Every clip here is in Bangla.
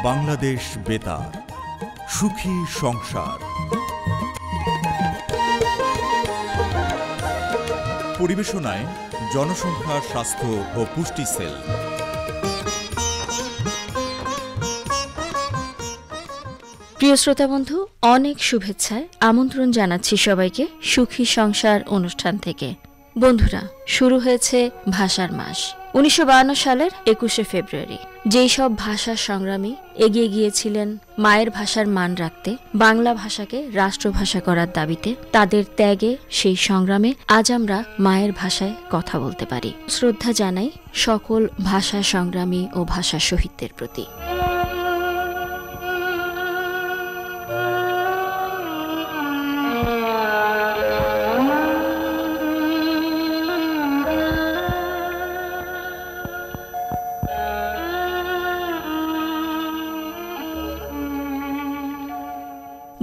বাংলাদেশ বেতার, সুখী সংসার। পরিবেশনায় জনসংখ্যা, স্বাস্থ্য ও পুষ্টি সেল। প্রিয় শ্রোতা বন্ধু, অনেক শুভেচ্ছায় আমন্ত্রণ জানাচ্ছি সবাইকে সুখী সংসার অনুষ্ঠান থেকে। বন্ধুরা, শুরু হয়েছে ভাষার মাস। 1952 সালের 21শে ফেব্রুয়ারি যেই সব ভাষা সংগ্রামী এগিয়ে গিয়েছিলেন মায়ের ভাষার মান রাখতে, বাংলা ভাষাকে রাষ্ট্রভাষা করার দাবিতে, তাদের ত্যাগে, সেই সংগ্রামে আজ আমরা মায়ের ভাষায় কথা বলতে পারি। শ্রদ্ধা জানাই সকল ভাষা সংগ্রামী ও ভাষা শহীদদের প্রতি।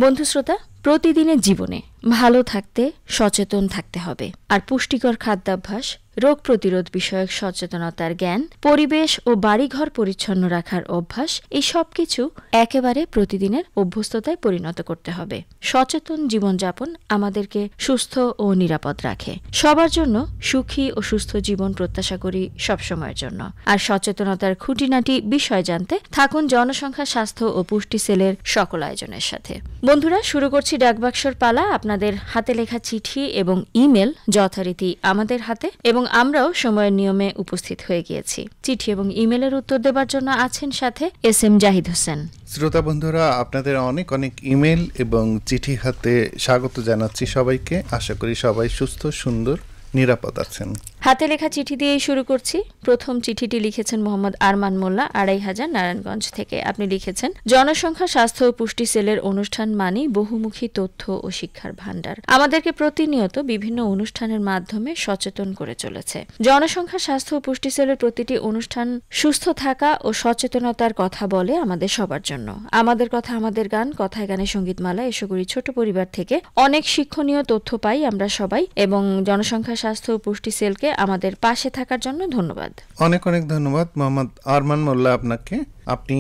বন্ধু শ্রোতা, প্রতিদিনের জীবনে ভালো থাকতে সচেতন থাকতে হবে। আর পুষ্টিকর খাদ্যাভ্যাস, রোগ প্রতিরোধ বিষয়ক সচেতনতার জ্ঞান, পরিবেশ ও বাড়িঘর পরিচ্ছন্ন রাখার অভ্যাস, এই সব কিছু একেবারে প্রতিদিনের অভ্যস্ততায় পরিণত করতে হবে। সচেতন জীবনযাপন আমাদেরকে সুস্থ ও নিরাপদ রাখে। সবার জন্য সুখী ও সুস্থ জীবন প্রত্যাশা করি সবসময়ের জন্য। আর সচেতনতার খুঁটিনাটি বিষয় জানতে থাকুন জনসংখ্যা, স্বাস্থ্য ও পুষ্টি সেলের সকল আয়োজনের সাথে। বন্ধুরা, শুরু করছি ডাকবাক্সর পালা। আপনাদের হাতে লেখা চিঠি এবং ইমেল যথারীতি আমাদের হাতে, এবং আমরাও সময়ের নিয়মে উপস্থিত হয়ে গিয়েছি। চিঠি এবং ইমেলের উত্তর দেবার জন্য আছেন সাথে এস.এম. জাহিদ হোসেন। শ্রোতা বন্ধুরা, আপনাদের অনেক অনেক ইমেল এবং চিঠি হাতে স্বাগত জানাচ্ছি সবাইকে। আশা করি সবাই সুস্থ, সুন্দর, নিরাপদ আছেন। হাতে লেখা চিঠি দিয়েই শুরু করছি। প্রথম চিঠিটি লিখেছেন মোহাম্মদ আরমান মোল্লা, 2500 নারায়ণগঞ্জ থেকে। আপনি লিখেছেন, জনসংখ্যা, স্বাস্থ্য ও পুষ্টি সেলের অনুষ্ঠান মানেই বহুমুখী তথ্য ও শিক্ষার ভাণ্ডার। আমাদেরকে প্রতিনিয়ত বিভিন্ন অনুষ্ঠানের মাধ্যমে সচেতন করে চলেছে। জনসংখ্যা, স্বাস্থ্য ও পুষ্টি সেলের প্রতিটি অনুষ্ঠান সুস্থ থাকা ও সচেতনতার কথা বলে আমাদের সবার জন্য। আমাদের কথা আমাদের গান, কথায় গানে সঙ্গীতমালা, এসবগুলি ছোট পরিবার থেকে অনেক শিক্ষণীয় তথ্য পাই আমরা সবাই, এবং জনসংখ্যা, স্বাস্থ্য ও পুষ্টি সেলকে আমাদের পাশে থাকার জন্য ধন্যবাদ। অনেক অনেক ধন্যবাদ মোহাম্মদ আরমান মোল্লা আপনাকে। আপনি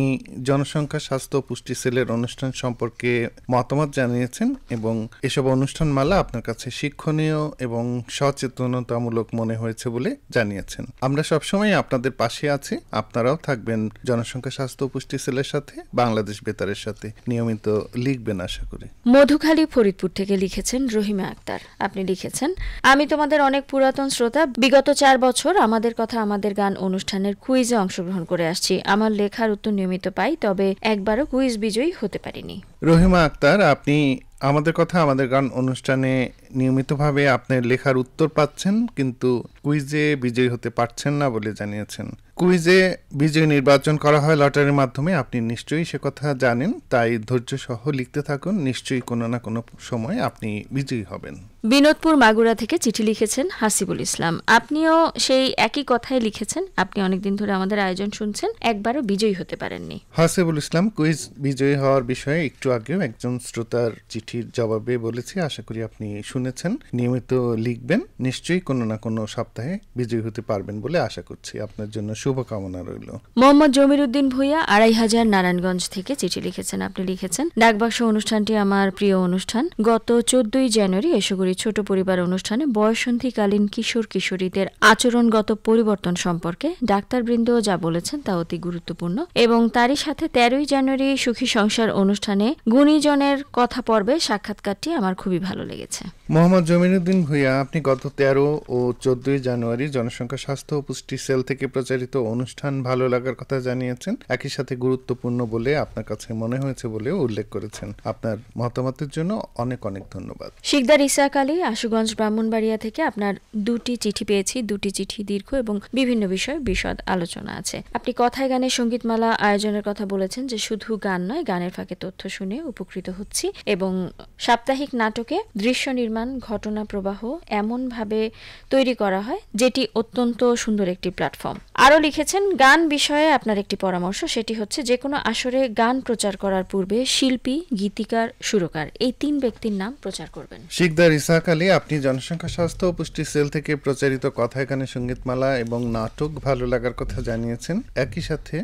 জনসংখ্যা, স্বাস্থ্য ও পুষ্টি সেলের অনুষ্ঠান সম্পর্কে মতামত জানিয়েছেন এবং এসব অনুষ্ঠানমালা আপনার কাছে শিক্ষণীয় এবং সচেতনতামূলক মনে হয়েছে বলে জানিয়েছেন। আমরা সবসময় আপনাদের পাশে আছি। আপনারাও থাকবেন জনসংখ্যা, স্বাস্থ্য ও পুষ্টি সেলের সাথে, বাংলাদেশ বেতারের সাথে নিয়মিত লিখবেন আশা করি। মধুখালী, ফরিদপুর থেকে লিখেছেন রহিমা আক্তার। আপনি লিখেছেন, আমি তোমাদের অনেক পুরাতন শ্রোতা। বিগত 4 বছর আমাদের কথা আমাদের গান অনুষ্ঠানের কুইজে অংশগ্রহণ করে আসছি। আমার লেখার উত্তর নিয়মিত পাই, তবে একবারও কুইজ বিজয়ী হতে পারিনি। রহিমা আক্তার, আপনি আমাদের কথা আমাদের গান অনুষ্ঠানে নিয়মিতভাবে আপনার লেখার উত্তর পাচ্ছেন, কিন্তু কুইজে বিজয়ী হতে পারছেন না বলে জানিয়েছেন। কুইজে বিজয়ী নির্বাচন করা হয় লটারির মাধ্যমে। আপনি নিশ্চয়ই সে কথা জানেন, তাই ধৈর্য সহ লিখতে থাকুন। নিশ্চয়ই কোনো না কোনো সময় আপনি বিজয়ী হবেন। বিনোদপুর, মাগুরা থেকে চিঠি লিখেছেন হাসিবুল ইসলাম। আপনিও সেই একই কথাই লিখেছেন। আপনি অনেকদিন ধরে আমাদের আয়োজন শুনছেন, একবারও বিজয়ী হতে পারেননি। হাসিবুল ইসলাম, কুইজ বিজয়ী হওয়ার বিষয়ে একটু আগেও একজন শ্রোতার চিঠির জবাবে বলেছি। আশা করি আপনি শুনেছেন। নিয়মিত লিখবেন, নিশ্চয়ই কোনো না কোনো সপ্তাহে বিজয়ী হতে পারবেন বলে আশা করছি। আপনার জন্য শুভকামনা রইল। মোহাম্মদ জমির উদ্দিন ভূঁইয়া, 2500 নারায়ণগঞ্জ থেকে চিঠি লিখেছেন। আপনি লিখেছেন, ডাকবাক্স অনুষ্ঠানটি আমার প্রিয় অনুষ্ঠান। গত 14ই জানুয়ারি এসগুড়ি ছোট পরিবার অনুষ্ঠানে বয়ঃসন্ধিকালীন কিশোর কিশোরীদের আচরণগত পরিবর্তন সম্পর্কে ডাক্তারবৃন্দ যা বলেছেন তা অতি গুরুত্বপূর্ণ, এবং তারই সাথে 13ই জানুয়ারি সুখী সংসার অনুষ্ঠানে গুণীজনের কথা পর্বে সাক্ষাৎকারটি আমার খুবই ভালো লেগেছে। মোহাম্মদ জমিরুদ্দিন ভূঁইয়া, আপনি গত 13 ও 14ই জানুয়ারি জনসংখ্যা, স্বাস্থ্য ও পুষ্টি সেল থেকে প্রচারিত অনুষ্ঠান ভালো লাগার কথা জানিয়েছেন। একই সাথে গুরুত্বপূর্ণ বলে আপনার কাছে মনে হয়েছে বলেও উল্লেখ করেছেন। আপনার মতামতের জন্য অনেক অনেক ধন্যবাদ। শিকদার ইসাক আলী, আশুগঞ্জ, ব্রাহ্মণবাড়িয়া থেকে আপনার 2টি চিঠি পেয়েছি। 2টি চিঠি দীর্ঘ এবং বিভিন্ন বিষয়ে বিশদ আলোচনা আছে। আপনি কথায় গানে সঙ্গীতমালা আয়োজনের কথা বলেছেন, যে শুধু গান নয়, গানের ফাঁকে তথ্য শুনে উপকৃত হচ্ছি, এবং সাপ্তাহিক নাটকে দৃশ্য নির্মাণ, ঘটনা প্রবাহ এমনভাবে তৈরি করা হয় যেটি অত্যন্ত সুন্দর একটি প্ল্যাটফর্ম। আরও লিখেছেন, গান বিষয়ে আপনার একটি পরামর্শ, সেটি হচ্ছে যে কোনো আসরে গান প্রচার করার পূর্বে শিল্পী, গীতিকার, সুরকার এই 3 ব্যক্তির নাম প্রচার করবেন। শিকদার ইসাক আলী, আপনি জনসংখ্যা, স্বাস্থ্য ও পুষ্টি সেল থেকে প্রচারিত কথায় গানে সঙ্গীতমালা এবং নাটক ভালো লাগার কথা জানিয়েছেন। একই সাথে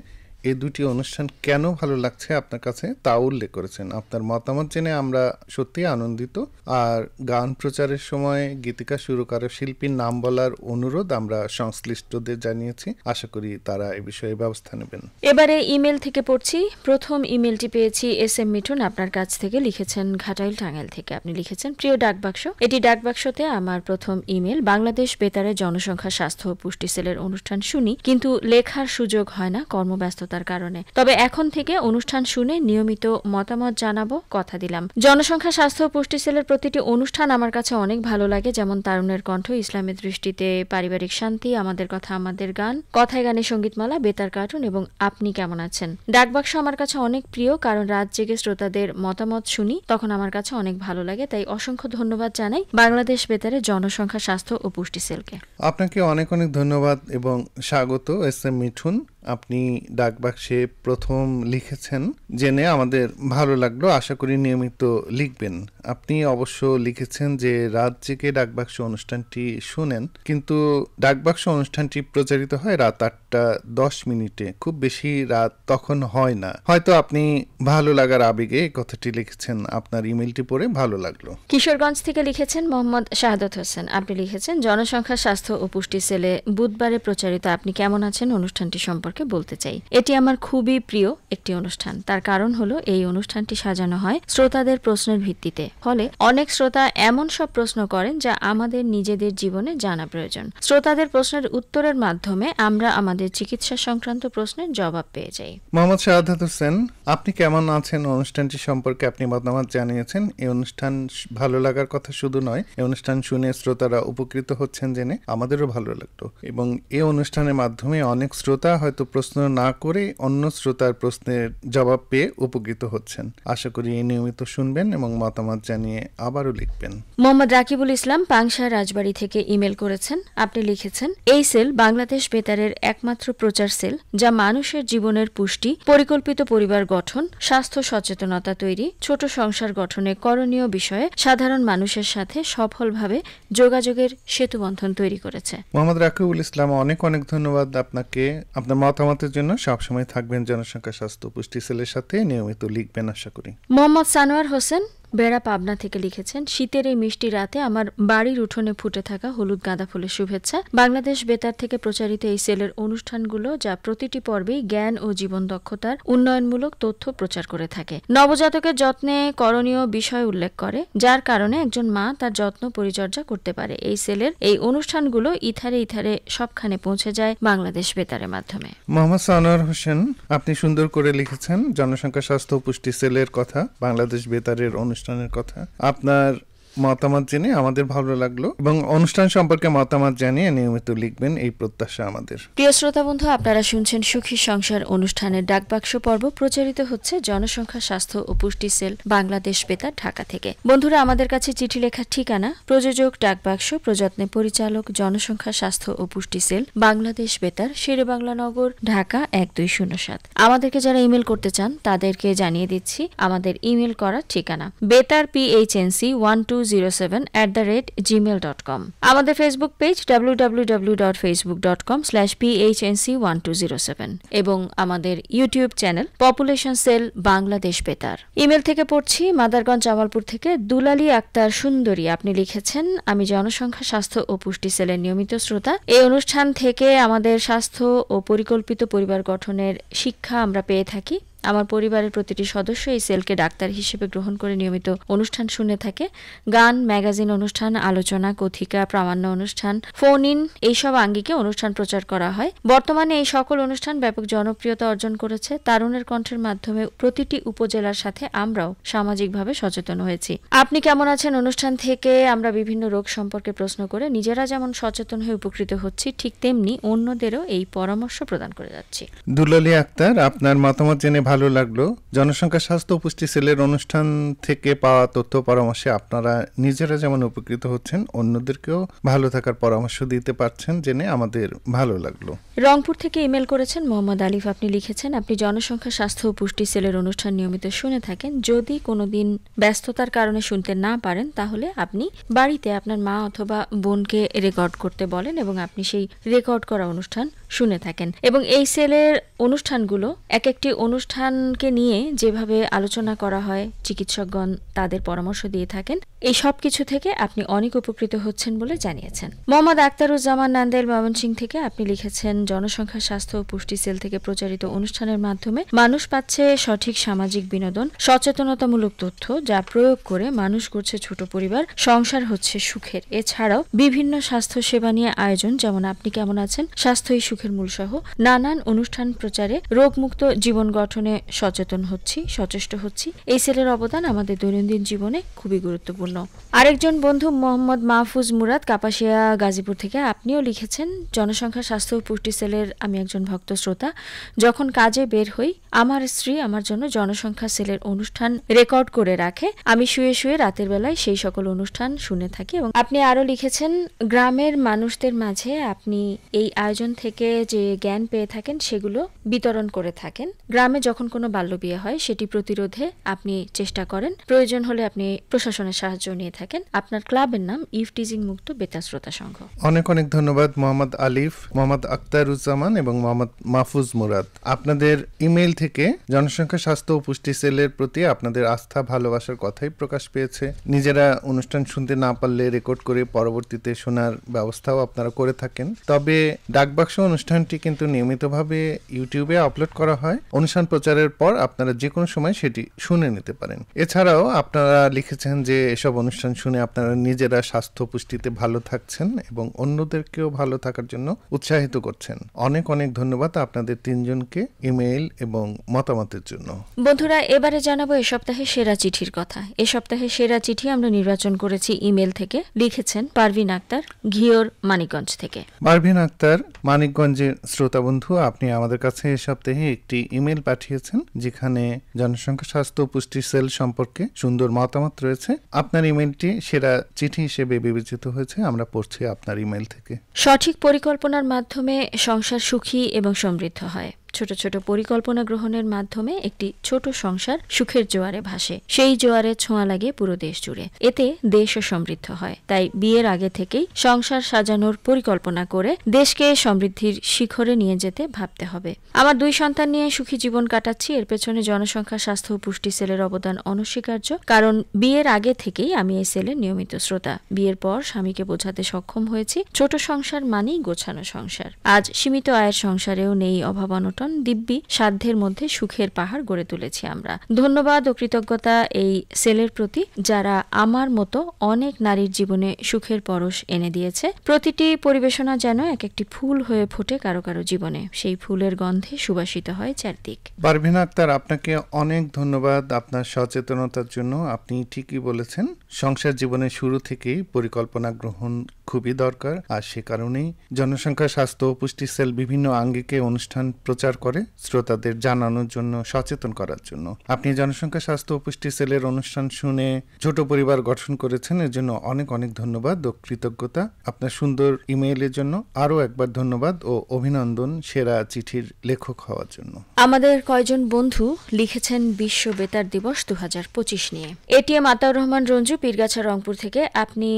এই দুটি অনুষ্ঠান কেন ভালো লাগছে আপনার কাছে তা উল্লেখ করেছেন। আপনার মতামত জেনে আমরা সত্যিই আনন্দিত। আর গান প্রচারের সময় গীতিকা সুরকার শিল্পীর নাম বলার অনুরোধ আমরা সংশ্লিষ্টদের জানিয়েছি। আশা করি তারা এ বিষয়ে ব্যবস্থা নেবেন। এবারে ইমেল থেকে পড়ছি। প্রথম ইমেলটি পেয়েছি এস এম মিঠুন আপনার কাছ থেকে, লিখেছেন ঘাটাইল টাঙ্গাইল থেকে। আপনি লিখেছেন, প্রিয় ডাকবাক্স, এটি ডাকবাক্সতে আমার প্রথম ইমেল। বাংলাদেশ বেতারের জনসংখ্যা স্বাস্থ্য ও পুষ্টি সেলের অনুষ্ঠান শুনি, কিন্তু লেখার সুযোগ হয় না কর্মব্যস্ততার কারণে। তবে এখন থেকে অনুষ্ঠান শুনে নিয়মিত মতামত জানাবো, কথা দিলাম। জনসংখ্যা স্বাস্থ্য ও পুষ্টি সেলের প্রতিটি অনুষ্ঠান আমার কাছে অনেক ভালো লাগে, যেমন তারুণের কণ্ঠ, ইসলামের দৃষ্টিতে, পারিবারিক শান্তি, আমাদের কথা আমাদের গান, কথায় গানে সঙ্গীতমালা, বেতার কার্টুন এবং আপনি কেমন আছেন। ডাকবাক্স আমার কাছে অনেক প্রিয়, কারণ রাত জেগে শ্রোতাদের মতামত শুনি, তখন আমার কাছে অনেক ভালো লাগে। তাই অসংখ্য ধন্যবাদ জানাই বাংলাদেশ বেতারের জনসংখ্যা স্বাস্থ্য ও পুষ্টি সেলকে। আপনাকে অনেক অনেক ধন্যবাদ এবং স্বাগত এস এম মিঠুন। আপনি ডাকবাক্সে প্রথম লিখেছেন জেনে আমাদের ভালো লাগলো। আশা করি নিয়মিত লিখবেন। আপনি অবশ্য লিখেছেন যে রাত জেগে ডাকবাক্স অনুষ্ঠানটি শুনেন, কিন্তু ডাকবাক্স অনুষ্ঠানটি প্রচারিত হয় রাত 8:10 খুব বেশি রাত তখন হয় না। হয়তো আপনি ভালো লাগার আবেগে এই কথাটি লিখেছেন। আপনার ইমেলটি পড়ে ভালো লাগলো। কিশোরগঞ্জ থেকে লিখেছেন মোহাম্মদ শাহাদত হোসেন। আপনি লিখেছেন, জনসংখ্যা স্বাস্থ্য ও পুষ্টি সেলে বুধবারে প্রচারিত আপনি কেমন আছেন অনুষ্ঠানটি সম্পর্কে বলতে চাই। এটি আমার খুবই প্রিয় একটি অনুষ্ঠান। তার কারণ হলো এই অনুষ্ঠানটি সাজানো হয় শ্রোতাদের প্রশ্নের ভিত্তিতে, ফলে অনেক শ্রোতা এমন সব প্রশ্ন করেন যা আমাদের নিজেদের জীবনে জানা প্রয়োজন। শ্রোতাদের প্রশ্নের উত্তরের মাধ্যমে আমরা আমাদের চিকিৎসা সংক্রান্ত প্রশ্নের জবাব পেয়ে যাই। মোহাম্মদ শাহাদাত হোসেন, আপনি কেমন আছেন অনুষ্ঠানটি সম্পর্কে আপনি মতামত জানিয়েছেন। এই অনুষ্ঠান ভালো লাগার কথা শুধু নয়, এই অনুষ্ঠান শুনে শ্রোতারা উপকৃত হচ্ছেন জেনে আমাদেরও ভালো লাগলো। এবং এই অনুষ্ঠানের মাধ্যমে অনেক শ্রোতা হয়তো প্রশ্ন না করে অন্য শ্রোতার প্রশ্নের জবাব পেয়ে উপকৃত হচ্ছেন। আশা করি এই নিয়মিত শুনবেন এবং মতামত জানিয়ে আবারও লিখবেন। মোহাম্মদ রাকিবুল ইসলাম পাংশা রাজবাড়ী থেকে ইমেল করেছেন। আপনি লিখেছেন, এই সেল বাংলাদেশ বেতারের একমাত্র প্রচার সেল যা মানুষের জীবনের পুষ্টি, পরিকল্পিত পরিবার গঠন, স্বাস্থ্য সচেতনতা তৈরি, ছোট সংসার গঠনে করণীয় বিষয়ে সাধারণ মানুষের সাথে সফলভাবে যোগাযোগের সেতুবন্ধন তৈরি করেছে। মোহাম্মদ রাকিবুল ইসলাম, অনেক অনেক ধন্যবাদ আপনাকে। আপনার মতামতের জন্য সবসময় থাকবেন জনসংখ্যা স্বাস্থ্য পুষ্টি সেলের সাথে, নিয়মিত লিখবেন আশা করি। মোহাম্মদ সানোয়ার হোসেন বেড়া পাবনা থেকে লিখেছেন, শীতের এই মিষ্টি রাতে আমার বাড়ির উঠোনে ফুটে থাকা হলুদ গাঁদা ফুলের শুভেচ্ছা। বাংলাদেশ বেতার থেকে প্রচারিত এই সেলের অনুষ্ঠানগুলো যা প্রতিটি পর্বেই জ্ঞান ও জীবন দক্ষতার উন্নয়নমূলক তথ্য প্রচার করে থাকে, নবজাতকের যত্নে করণীয় বিষয় উল্লেখ করে, যার কারণে একজন মা তার যত্ন পরিচর্যা করতে পারে। এই সেলের এই অনুষ্ঠানগুলো ইথারে ইথারে সবখানে পৌঁছে যায় বাংলাদেশ বেতারের মাধ্যমে। মোহাম্মদ সানোয়ার হোসেন, আপনি সুন্দর করে লিখেছেন জনসংখ্যা স্বাস্থ্য পুষ্টি সেলের কথা, বাংলাদেশ বেতারের অনুষ্ঠানের কথা। আপনার মতামত জেনে আমাদের ভালো লাগলো এবং অনুষ্ঠান সম্পর্কে মতামত জানিয়ে নিয়মিত লিখবেন এই প্রত্যাশা আমাদের। প্রিয় শ্রোতা বন্ধু, আপনারা শুনছেন সুখী সংসার অনুষ্ঠানের ডাকবাক্স পর্ব। প্রচারিত হচ্ছে জনসংখ্যা স্বাস্থ্য ও পুষ্টি সেল বাংলাদেশ বেতার, ঢাকা থেকে। বন্ধুরা, আমাদের কাছে চিঠি লেখার ঠিকানা প্রযোজক ডাকবাক্স, প্রযত্নে পরিচালক জনসংখ্যা স্বাস্থ্য ও পুষ্টি সেল বাংলাদেশ বেতার, শেরেবাংলা নগর, ঢাকা 1207। আমাদেরকে যারা ইমেল করতে চান তাদেরকে জানিয়ে দিচ্ছি আমাদের ইমেল করার ঠিকানা, বেতার PHNC1207@gmail.com। আমাদের ফেসবুক পেজ www.facebook.com/PHNC1207 এবং আমাদের YouTube channel population cell Bangladesh Betar. Email থেকে পড়ছি মাদারগঞ্জ জামালপুর থেকে দুলালী আক্তার সুন্দরী। আপনি লিখেছেন, আমি জনসংখ্যা স্বাস্থ্য ও পুষ্টি সেলের নিয়মিত শ্রোতা। এই অনুষ্ঠান থেকে আমাদের স্বাস্থ্য ও পরিকল্পিত পরিবার গঠনের শিক্ষা আমরা পেয়ে থাকি। আমার পরিবারের প্রতিটি সদস্য এই সেলকে ডাক্তার হিসেবে গ্রহণ করে নিয়মিত অনুষ্ঠান শুনে থাকে। গান, ম্যাগাজিন অনুষ্ঠান, আলোচনা, কথিকা, প্রামাণ্য অনুষ্ঠান, ফোন ইন এইসব আঙ্গিকে অনুষ্ঠান প্রচার করা হয়। বর্তমানে এই সকল অনুষ্ঠান ব্যাপক জনপ্রিয়তা অর্জন করেছে। তারুণের কণ্ঠের মাধ্যমে প্রতিটি উপজেলার সাথে আমরাও সামাজিকভাবে সচেতন হয়েছি। আপনি কেমন আছেন অনুষ্ঠান থেকে আমরা বিভিন্ন রোগ সম্পর্কে প্রশ্ন করে নিজেরা যেমন সচেতন হয়ে উপকৃত হচ্ছি, ঠিক তেমনি অন্যদেরও এই পরামর্শ প্রদান করে যাচ্ছি। দুলালী আক্তার, আপনার মতামত জেনে ভালো লাগলো। জনসংখ্যা স্বাস্থ্য পুষ্টি সেলের অনুষ্ঠান থেকে পাওয়া তথ্য পরামর্শে আপনারা নিজেরা যেমন উপকৃত হচ্ছেন, অন্যদেরকেও ভালো থাকার পরামর্শ দিতে পারছেন জেনে আমাদের ভালো লাগলো। রংপুর থেকে ইমেল করেছেন মোহাম্মদ আলিফ। আপনি লিখেছেন, আপনি জনসংখ্যা স্বাস্থ্য ও পুষ্টি সেলের অনুষ্ঠান নিয়মিত শুনে থাকেন। যদি কোনোদিন ব্যস্ততার কারণে শুনতে না পারেন, তাহলে আপনি বাড়িতে আপনার মা অথবা বোনকে রেকর্ড করতে বলেন এবং আপনি সেই রেকর্ড করা অনুষ্ঠান শুনে থাকেন এবং এই সেলের অনুষ্ঠানগুলো এক একটি অনুষ্ঠানকে নিয়ে যেভাবে আলোচনা করা হয়, চিকিৎসকগণ তাদের পরামর্শ দিয়ে থাকেন, এই সব কিছু থেকে আপনি অনেক উপকৃত হচ্ছেন বলে জানিয়েছেন। মোহাম্মদ আখতারুজ্জামান নান্দেল ময়মনসিংহ থেকে আপনি লিখেছেন, জনসংখ্যা স্বাস্থ্য ও পুষ্টি সেল থেকে প্রচারিত অনুষ্ঠানের মাধ্যমে মানুষ পাচ্ছে সঠিক সামাজিক বিনোদন, সচেতনতামূলক তথ্য, যা প্রয়োগ করে মানুষ করছে ছোট পরিবার, সংসার হচ্ছে সুখের। এছাড়াও বিভিন্ন স্বাস্থ্য সেবা নিয়ে আয়োজন, যেমন আপনি কেমন আছেন, স্বাস্থ্যই সুখের মূল সহ নানান অনুষ্ঠান প্রচারে রোগমুক্ত জীবন গঠনে সচেষ্ট হচ্ছি। এই সেলের অবদান আমাদের দৈনন্দিন জীবনে খুবই গুরুত্বপূর্ণ। আরেকজন বন্ধু মোহাম্মদ মাহফুজ মুরাদ কাপাসিয়া গাজীপুর থেকে আপনিও লিখেছেন, জনসংখ্যা স্বাস্থ্য ও পুষ্টি সেলের আমি একজন ভক্ত শ্রোতা। যখন কাজে বের হই আমার স্ত্রী আমার জন্য জনসংখ্যা সেলের অনুষ্ঠান রেকর্ড করে রাখে, আমি শুয়ে শুয়ে রাতের বেলায় সেই সকল অনুষ্ঠান শুনে থাকি। এবং আপনি আরো লিখেছেন, গ্রামের মানুষদের মাঝে আপনি এই আয়োজন থেকে যে জ্ঞান পেয়ে থাকেন সেগুলো বিতরণ করে থাকেন। গ্রামে যখন কোনো বাল্যবিয়ে হয় সেটি প্রতিরোধে আপনি চেষ্টা করেন, প্রয়োজন হলে আপনি প্রশাসনের সাহায্য নিয়ে থাকেন। আপনার ক্লাবের নাম ইফটিজিং মুক্ত বেতার শ্রোতা সংঘ। অনেক অনেক ধন্যবাদ মোহাম্মদ আলিফ, মোহাম্মদ আখতারুজ্জামান এবং মোহাম্মদ মাহফুজ মুরাদ। আপনাদের ইমেইল থেকে জনসংখ্যা স্বাস্থ্য ও পুষ্টি সেলের প্রতি আপনাদের আস্থা ভালোবাসার কথাই প্রকাশ পেয়েছে। নিজেরা অনুষ্ঠান শুনতে না পারলে রেকর্ড করে পরবর্তীতে শোনার ব্যবস্থাও আপনারা করে থাকেন। তবে ডাকবাক্স অনুষ্ঠানটি কিন্তু নিয়মিতভাবে ইউটিউবে আপলোড করা হয়। অনুষ্ঠান প্রচারের পর আপনারা যে কোনো সময় সেটি শুনে নিতে পারেন। এছাড়াও আপনারা লিখেছেন যে এসব অনুষ্ঠান শুনে আপনারা নিজেরা স্বাস্থ্য পুষ্টিতে ভালো থাকছেন এবং অন্যদেরকেও ভালো থাকার জন্য উৎসাহিত করছেন। অনেক অনেক ধন্যবাদ আপনাদের তিনজনকে ইমেইল এবং মতামতের জন্য। বন্ধুরা, এবারে জানাবো এ সপ্তাহে সেরা চিঠির কথা। এ সপ্তাহে সেরা চিঠি আমরা নির্বাচন করেছি ইমেল থেকে। লিখেছেন পারভিন আক্তার, ঘিওর, মানিকগঞ্জ থেকে। পারভিন আক্তার, মানিকগঞ্জের শ্রোতা বন্ধু, আপনি আমাদের কাছে এ সপ্তাহে একটি ইমেল পাঠিয়েছেন যেখানে জনসংখ্যা স্বাস্থ্য ও পুষ্টি সেল সম্পর্কে সুন্দর মতামত রয়েছে। আপনার ইমেলটি সেরা চিঠি হিসেবে বিবেচিত হয়েছে। আমরা পড়ছি আপনার ইমেল থেকে। সঠিক পরিকল্পনার মাধ্যমে সংসার সুখী এবং সমৃদ্ধ হয়। ছোট ছোট পরিকল্পনা গ্রহণের মাধ্যমে একটি ছোট সংসার সুখের জোয়ারে ভাসে। সেই জোয়ারে ছোঁয়া লাগে পুরো দেশ জুড়ে। এতে দেশও সমৃদ্ধ হয়। তাই বিয়ের আগে থেকেই সংসার সাজানোর পরিকল্পনা করে দেশকে সমৃদ্ধির শিখরে নিয়ে যেতে ভাবতে হবে। আমার 2 সন্তান নিয়ে সুখী জীবন কাটাচ্ছি। এর পেছনে জনসংখ্যা স্বাস্থ্য ও পুষ্টি সেলের অবদান অনস্বীকার্য। কারণ বিয়ের আগে থেকেই আমি এই সেলের নিয়মিত শ্রোতা। বিয়ের পর স্বামীকে বোঝাতে সক্ষম হয়েছি ছোট সংসার মানেই গোছানো সংসার। আজ সীমিত আয়ের সংসারেও নেই অভাব অনটন, দিব্যি সাধ্যের মধ্যে সুখের পাহাড় গড়ে তুলেছি আমরা। ধন্যবাদ ও কৃতজ্ঞতা এই সেলের প্রতি, যারা আমার মতো অনেক নারীর জীবনে সুখের পরশ এনে দিয়েছে। প্রতিটি পরিবেশনা যেন এক একটি ফুল হয়ে ফোটে কারো কারো জীবনে। সেই ফুলের গন্ধে সুবাসিত হয় চারদিক। পারভিন আক্তার, আপনাকে অনেক ধন্যবাদ আপনার সচেতনতার জন্য। আপনি ঠিকই বলেছেন, সংসার জীবনের শুরু থেকেই পরিকল্পনা গ্রহণ খুবই দরকার। আর সে কারণেই জনসংখ্যা স্বাস্থ্য ও পুষ্টি সেল বিভিন্ন আঙ্গিকে অনুষ্ঠান প্রচার করে শ্রোতাদের জানানোর জন্য, সচেতন করার জন্য। আপনি জনসংখ্যা স্বাস্থ্য ও পুষ্টি সেলের অনুষ্ঠান শুনে ছোট পরিবার গঠন করেছেন, এর জন্য অনেক অনেক ধন্যবাদ ও কৃতজ্ঞতা। আপনার সুন্দর ইমেইলের জন্য আরও একবার ধন্যবাদ ও অভিনন্দন সেরা চিঠির লেখক হওয়ার জন্য। আমাদের কয়েকজন বন্ধু লিখেছেন বিশ্ব বেতার দিবস 2025 নিয়ে। এটিএম আতাউর রহমান রঞ্জু, পীরগাছা, রংপুর থেকে আপনি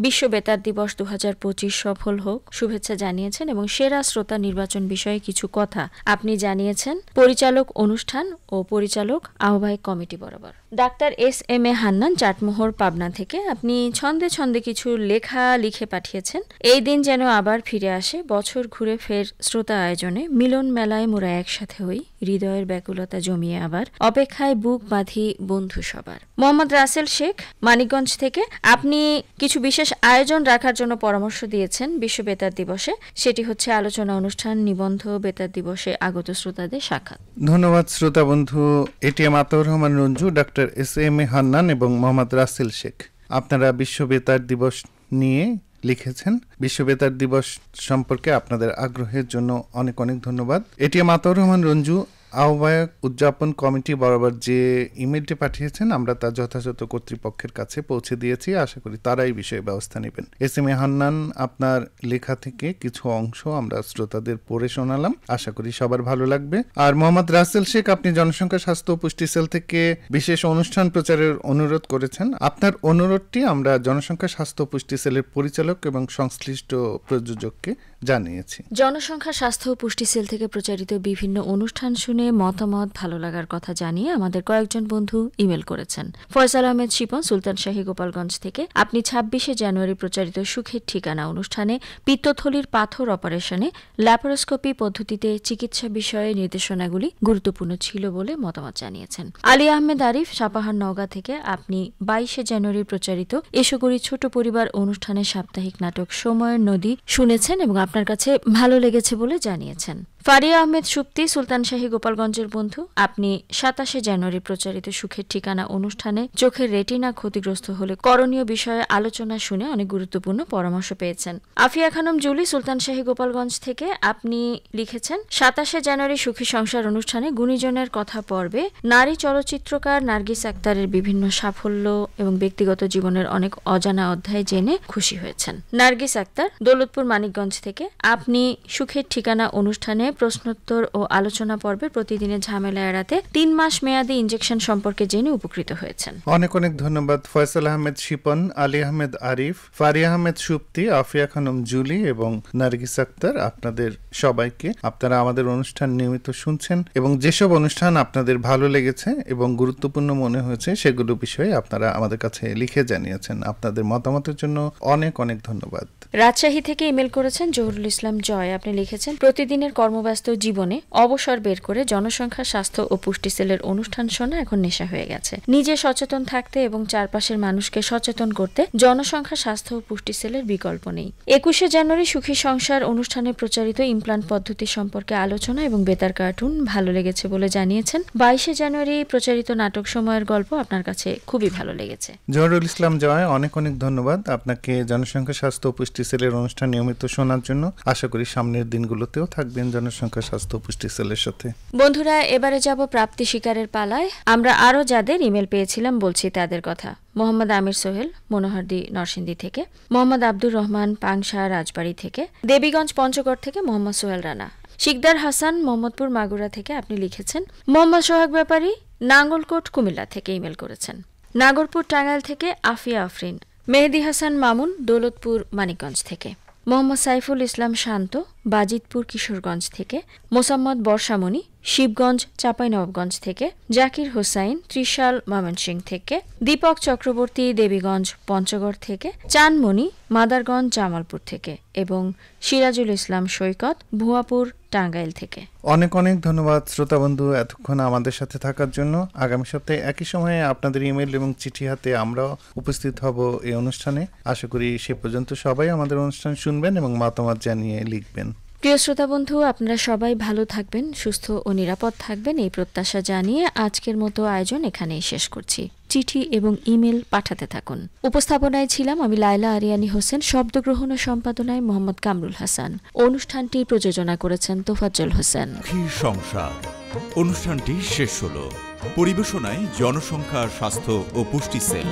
বিশ্ব বেতার দিবস 2025 সফল হোক শুভেচ্ছা জানিয়েছেন এবং সেরা শ্রোতা নির্বাচন বিষয়ে কিছু কথা আপনি জানিয়েছেন পরিচালক অনুষ্ঠান ও পরিচালক আহ্বায়ক কমিটি বরাবর। ডাক্তার SM হান্নান, চাটমোহর, পাবনা থেকে আপনি ছন্দে ছন্দে কিছু লেখা লিখে পাঠিয়েছেন। এই দিন যেন আবার ফিরে আসে, বছর ঘুরে ফের শ্রোতা আয়োজনে মিলন মেলায় মোরা একসাথে হই, হৃদয়ের ব্যাকুলতা জমিয়ে আবার অপেক্ষায় বুক বাঁধি বন্ধু সবার। মোহাম্মদ রাসেল শেখ, মানিকগঞ্জ থেকে আপনি কিছু বিশেষ আয়োজন রাখার জন্য পরামর্শ দিয়েছেন বিশ্ব বেতার দিবসে। সেটি হচ্ছে আলোচনা অনুষ্ঠান, নিবন্ধ, বেতার দিবসে আগত শ্রোতাদের সাক্ষাৎ। ধন্যবাদ শ্রোতা বন্ধু ATM Ataur Rahman Ranju, doctor SM Hannan এবং মোহাম্মদ রাসেল শেখ। আপনারা বিশ্ব বেতার দিবস নিয়ে লিখেছেন। বিশ্ব বেতার দিবস সম্পর্কে আপনাদের আগ্রহের জন্য অনেক অনেক ধন্যবাদ। এটিএম আতাউর রহমান রঞ্জু আহ্বায়ক উদযাপন কমিটি বরাবর যে ইমেলটি পাঠিয়েছেন আমরা তা যথাযথ কর্তৃপক্ষের কাছে পৌঁছে দিয়েছি। আশা করি তারা এই বিষয়ে ব্যবস্থা নেবেন। SM হান্নান, আপনার লেখা থেকে কিছু অংশ আমরা শ্রোতাদের পড়ে শোনালাম, আশা করি সবার ভালো লাগবে। আর মোহাম্মদ রাসেল শেখ, আপনি জনসংখ্যা স্বাস্থ্য ও পুষ্টি সেল থেকে বিশেষ অনুষ্ঠান প্রচারের অনুরোধ করেছেন। আপনার অনুরোধটি আমরা জনসংখ্যা স্বাস্থ্য ও পুষ্টি সেলের পরিচালক এবং সংশ্লিষ্ট প্রযোজককে জানিয়েছি। জনসংখ্যা স্বাস্থ্য ও পুষ্টি সেল থেকে প্রচারিত বিভিন্ন অনুষ্ঠান শুনে মতামত ভালো লাগার কথা জানিয়ে আমাদের কয়েকজন বন্ধু ইমেল করেছেন। ফয়সাল আহমেদ শিপন সুলতানশাহী গোপালগঞ্জ থেকে আপনি ২৬শে জানুয়ারি প্রচারিত সুখের ঠিকানা অনুষ্ঠানে পিত্তথলির পাথর অপারেশনে ল্যাপারোস্কোপি পদ্ধতিতে চিকিৎসা বিষয়ে নির্দেশনাগুলি গুরুত্বপূর্ণ ছিল বলে মতামত জানিয়েছেন। আলী আহমেদ আরিফ সাপাহার নওগাঁ থেকে আপনি ২২শে জানুয়ারি প্রচারিত এসো করি ছোট পরিবার অনুষ্ঠানে সাপ্তাহিক নাটক সময়ের নদী শুনেছেন এবং আপনার কাছে ভালো লেগেছে বলে জানিয়েছেন। ফারিয়া আহমেদ সুপ্তি সুলতানশাহী গোপালগঞ্জের বন্ধু আপনি ২৭শে জানুয়ারি প্রচারিত সুখের ঠিকানা অনুষ্ঠানে চোখের রেটিনা ক্ষতিগ্রস্ত হলে করণীয় বিষয়ে আলোচনা শুনে অনেক গুরুত্বপূর্ণ পরামর্শ পেয়েছেন। আফিয়া খানম জুলি সুলতানশাহী গোপালগঞ্জ থেকে আপনি লিখেছেন ২৭শে জানুয়ারি সুখী সংসার অনুষ্ঠানে গুণীজনের কথা পর্বে নারী চলচ্চিত্রকার নার্গিস আক্তারের বিভিন্ন সাফল্য এবং ব্যক্তিগত জীবনের অনেক অজানা অধ্যায় জেনে খুশি হয়েছেন। নার্গিস আক্তার দৌলতপুর মানিকগঞ্জ থেকে আপনি সুখের ঠিকানা অনুষ্ঠানে প্রশ্নোত্তর ও আলোচনা পর্বে প্রতিদিনের ঝামেলা এড়াতে ৩ মাস মেয়াদী ইনজেকশন সম্পর্কে জেনে উপকৃত হয়েছেন। অনেক অনেক ধন্যবাদ ফয়সাল আহমেদ শিপন, আলী আহমেদ আরিফ, ফারিয়া আহমেদ সুপ্তি, আফিয়া খানম জুলি এবং নার্গিস আক্তার, আপনাদের সবাইকে। আপনারা আমাদের অনুষ্ঠান নিয়মিত শুনছেন এবং যেসব অনুষ্ঠান আপনাদের ভালো লেগেছে এবং গুরুত্বপূর্ণ মনে হয়েছে সেগুলো বিষয়ে আপনারা আমাদের কাছে লিখে জানিয়েছেন। আপনাদের মতামতের জন্য অনেক অনেক ধন্যবাদ। রাজশাহী থেকে ইমেল করেছেন জহুরুল ইসলাম জয়। আপনি লিখেছেন প্রতিদিনের কর্মব্যস্ত জীবনে অবসর বের করে জনসংখ্যা স্বাস্থ্য ও পুষ্টি সেলের অনুষ্ঠান শোনা এখন নেশা হয়ে গেছে। নিজে সচেতন থাকতে এবং চারপাশের মানুষকে সচেতন করতে জনসংখ্যা স্বাস্থ্য ও পুষ্টি সেলের বিকল্প নেই। ২১শে জানুয়ারি সুখী সংসার অনুষ্ঠানে প্রচারিত ইমপ্লান্ট পদ্ধতি সম্পর্কে আলোচনা এবং বেতার কার্টুন ভালো লেগেছে বলে জানিয়েছেন। ২২শে জানুয়ারি প্রচারিত নাটক সময়ের গল্প আপনার কাছে খুবই ভালো লেগেছে। জহুরুল ইসলাম জয়, অনেক অনেক ধন্যবাদ আপনাকে জনসংখ্যা স্বাস্থ্য ও পুষ্টি সেলের অনুষ্ঠান নিয়মিত শোনার জন্য। আশা করি সামনের দিনগুলোতেও থাকবেন জনসংখ্যা স্বাস্থ্য ও পুষ্টি সেলের সাথে। বন্ধুরা, এবারে যাব প্রাপ্তি শিকারের পালায়। আমরা আরো যাদের ইমেল পেয়েছিলাম বলছি তাদের কথা। মোহাম্মদ আমির সোহেল মনোহরদী নরসিংদী থেকে, মোহাম্মদ আব্দুর রহমান পাংশা রাজবাড়ী থেকে, দেবীগঞ্জ পঞ্চগড় থেকে মোহাম্মদ সোহেল রানা, শিকদার হাসান মোহাম্মদপুর মাগুরা থেকে আপনি লিখেছেন। মোহাম্মদ সোহাগ ব্যাপারী নাঙ্গলকোট কুমিল্লা থেকে ইমেল করেছেন। নাগরপুর টাঙ্গাইল থেকে আফিয়া আফরিন, মেহেদি হাসান মামুন দৌলতপুর মানিকগঞ্জ থেকে, মোহাম্মদ সাইফুল ইসলাম শান্ত বাজিতপুর কিশোরগঞ্জ থেকে, মোসাম্মদ বর্ষামণি শিবগঞ্জ চাঁপাইনবাবগঞ্জ থেকে, জাকির হোসাইন ত্রিশাল ময়মনসিংহ থেকে, দীপক চক্রবর্তী দেবীগঞ্জ পঞ্চগড় থেকে, চানমণি মাদারগঞ্জ জামালপুর থেকে এবং সিরাজুল ইসলাম সৈকত ভুয়াপুর টাঙ্গাইল থেকে। অনেক অনেক ধন্যবাদ শ্রোতা বন্ধু এতক্ষণ আমাদের সাথে থাকার জন্য। আগামী সপ্তাহে একই সময়ে আপনাদের ইমেল এবং চিঠি হাতে আমরা উপস্থিত হব এই অনুষ্ঠানে। আশা করি সে পর্যন্ত সবাই আমাদের অনুষ্ঠান শুনবেন এবং মতামত জানিয়ে লিখবেন। প্রিয় শ্রোতা বন্ধু, আপনারা সবাই ভালো থাকবেন, সুস্থ ও নিরাপদ থাকবেন এই প্রত্যাশা জানিয়ে আজকের মতো আয়োজন এখানেই শেষ করছি। চিঠি এবং ইমেল পাঠাতে থাকুন। উপস্থাপনায় ছিলাম আমি লায়লা আরিয়ানী হোসেন, শব্দগ্রহণ ও সম্পাদনায় মোহাম্মদ কামরুল হাসান। অনুষ্ঠানটি প্রযোজনা করেছেন তোফাজ্জল হোসেন। সুখী সংসার অনুষ্ঠানটি শেষ হলো। পরিবেশনায় জনসংখ্যা স্বাস্থ্য ও পুষ্টি সেল।